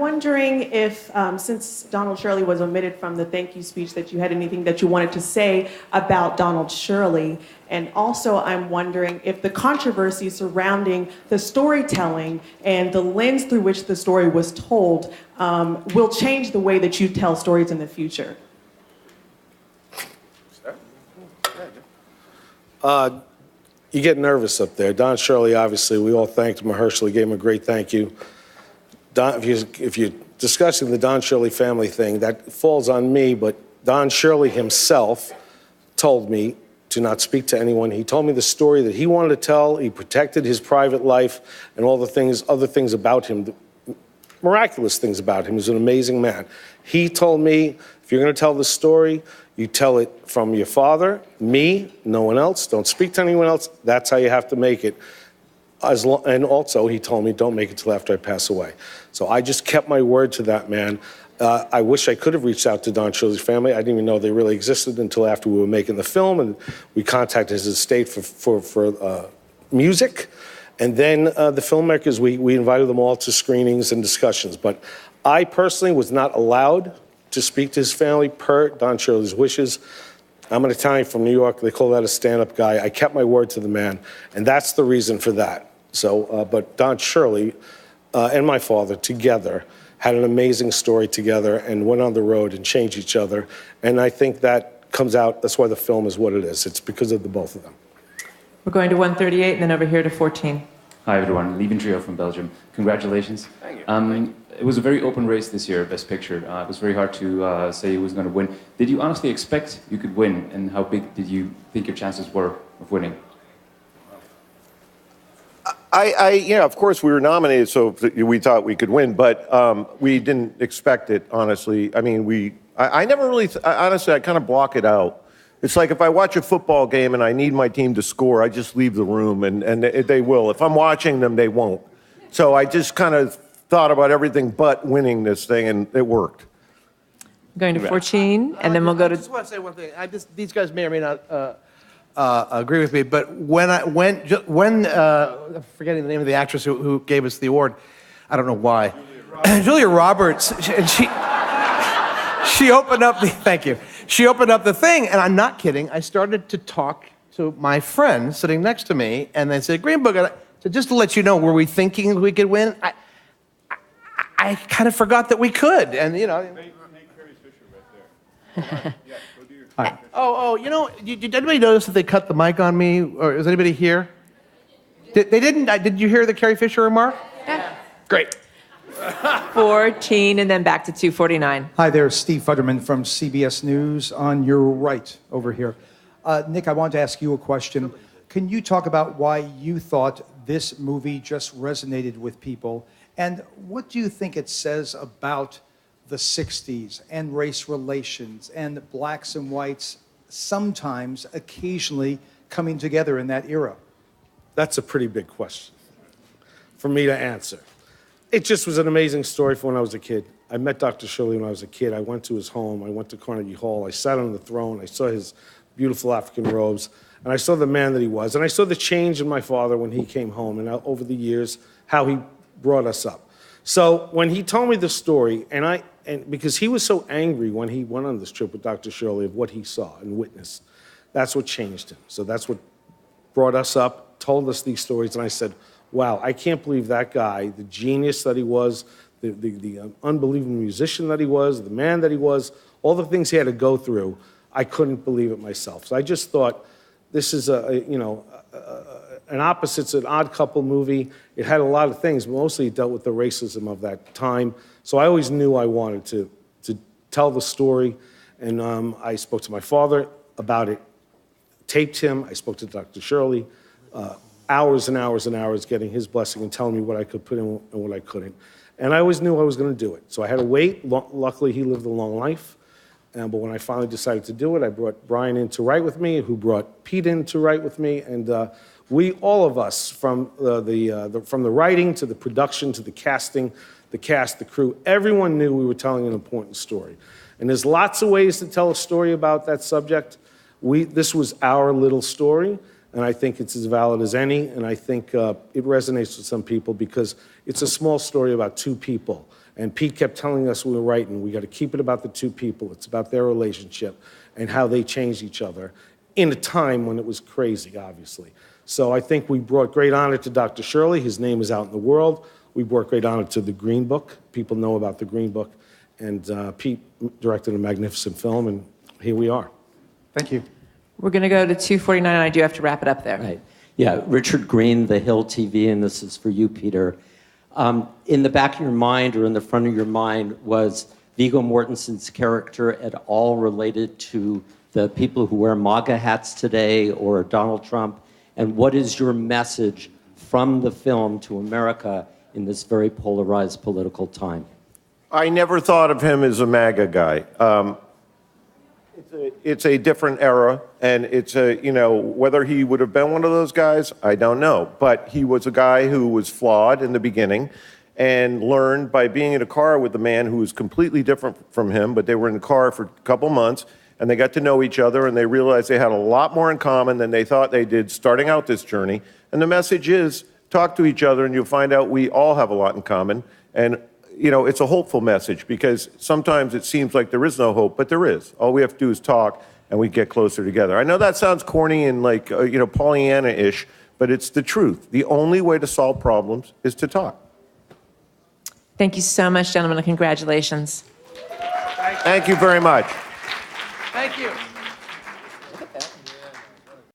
wondering if, since Donald Shirley was omitted from the thank you speech, that you had anything that you wanted to say about Donald Shirley. And also, I'm wondering if the controversy surrounding the storytelling and the lens through which the story was told will change the way that you tell stories in the future. You get nervous up there. Don Shirley, obviously, we all thanked him. Mahershala gave him a great thank you. Don, if you're discussing the Don Shirley family thing, that falls on me, but Don Shirley himself told me to not speak to anyone. He told me the story that he wanted to tell. He protected his private life and all the things, other things about him, miraculous things about him. He's an amazing man. He told me, if you're going to tell the story, you tell it from your father, me, no one else. Don't speak to anyone else. That's how you have to make it. And also, he told me, don't make it till after I pass away. So I just kept my word to that man. I wish I could have reached out to Don Shirley's family. I didn't even know they really existed until after we were making the film, and we contacted his estate for music. And then the filmmakers, we invited them all to screenings and discussions. But I personally was not allowed to speak to his family per Don Shirley's wishes. I'm an Italian from New York. They call that a stand-up guy. I kept my word to the man, and that's the reason for that. So, but Don Shirley and my father together had an amazing story together and went on the road and changed each other. And I think that comes out, that's why the film is what it is. It's because of the both of them. We're going to 138 and then over here to 14. Hi everyone, Lieven Trio from Belgium. Congratulations. Thank you. It was a very open race this year, Best Picture. It was very hard to say who was going to win. Did you honestly expect you could win, and how big did you think your chances were of winning? Yeah, of course we were nominated, so we thought we could win, but we didn't expect it, honestly. I mean, I never really, honestly, I kind of block it out. It's like if I watch a football game and I need my team to score, I just leave the room, and they will. If I'm watching them, they won't. So I just kind of thought about everything but winning this thing, and it worked. Going to 14, and then we'll go to... I just want to say one thing. These guys may or may not agree with me, but when I'm forgetting the name of the actress who gave us the award, I don't know why. Julia Roberts, and she opened up the, thank you. She opened up the thing, and I'm not kidding. I started to talk to my friend sitting next to me, and they said, Green Book, so just to let you know, were we thinking we could win? I kind of forgot that we could, and you know. You know, did anybody notice that they cut the mic on me, or is anybody here? They didn't. Did you hear the Carrie Fisher remark? Yeah. Great. 14, and then back to 249. Hi there, Steve Futterman from CBS News on your right over here. Nick, I wanted to ask you a question. Can you talk about why you thought this movie just resonated with people? And what do you think it says about the 60s and race relations and blacks and whites sometimes, occasionally coming together in that era? That's a pretty big question for me to answer. It just was an amazing story from when I was a kid. I met Dr. Shirley when I was a kid. I went to his home. I went to Carnegie Hall. I sat on the throne. I saw his beautiful African robes. And I saw the man that he was. And I saw the change in my father when he came home and over the years, how he brought us up. So when he told me the story, and because he was so angry when he went on this trip with Dr. Shirley of what he saw and witnessed, that's what changed him. So that's what brought us up, told us these stories, and I said, wow, I can't believe that guy, the genius that he was, the unbelievable musician that he was, the man that he was, all the things he had to go through, I couldn't believe it myself. So I just thought, this is an opposites, an odd couple movie. It had a lot of things, but mostly it dealt with the racism of that time. So I always knew I wanted to tell the story, and I spoke to my father about it, taped him. I spoke to Dr. Shirley, hours and hours and hours getting his blessing and telling me what I could put in and what I couldn't. And I always knew I was going to do it. So I had to wait. Luckily, he lived a long life. But when I finally decided to do it, I brought Brian in to write with me, who brought Pete in to write with me. And we, all of us, from the writing to the production to the casting, the cast, the crew, everyone knew we were telling an important story. And there's lots of ways to tell a story about that subject. This was our little story. And I think it's as valid as any, and I think it resonates with some people because it's a small story about two people. And Pete kept telling us we were writing, we got to keep it about the two people. It's about their relationship and how they changed each other in a time when it was crazy, obviously. So I think we brought great honor to Dr. Shirley. His name is out in the world. We brought great honor to the Green Book. People know about the Green Book. And Pete directed a magnificent film, and here we are. Thank you. We're going to go to 249, and I do have to wrap it up there. Right. Yeah, Richard Green, The Hill TV, and this is for you, Peter. In the back of your mind or in the front of your mind, was Viggo Mortensen's character at all related to the people who wear MAGA hats today or Donald Trump? And what is your message from the film to America in this very polarized political time? I never thought of him as a MAGA guy. It's a different era, and it's whether he would have been one of those guys, I don't know. But he was a guy who was flawed in the beginning and learned by being in a car with a man who was completely different from him, but they were in the car for a couple months, and they got to know each other, and they realized they had a lot more in common than they thought they did starting out this journey. And the message is, talk to each other, and you'll find out we all have a lot in common. And it's a hopeful message, because sometimes it seems like there is no hope, but there is. All we have to do is talk, and we get closer together. I know that sounds corny and like, Pollyanna-ish, but it's the truth. The only way to solve problems is to talk. Thank you so much, gentlemen, and congratulations. Thank you very much. Thank you.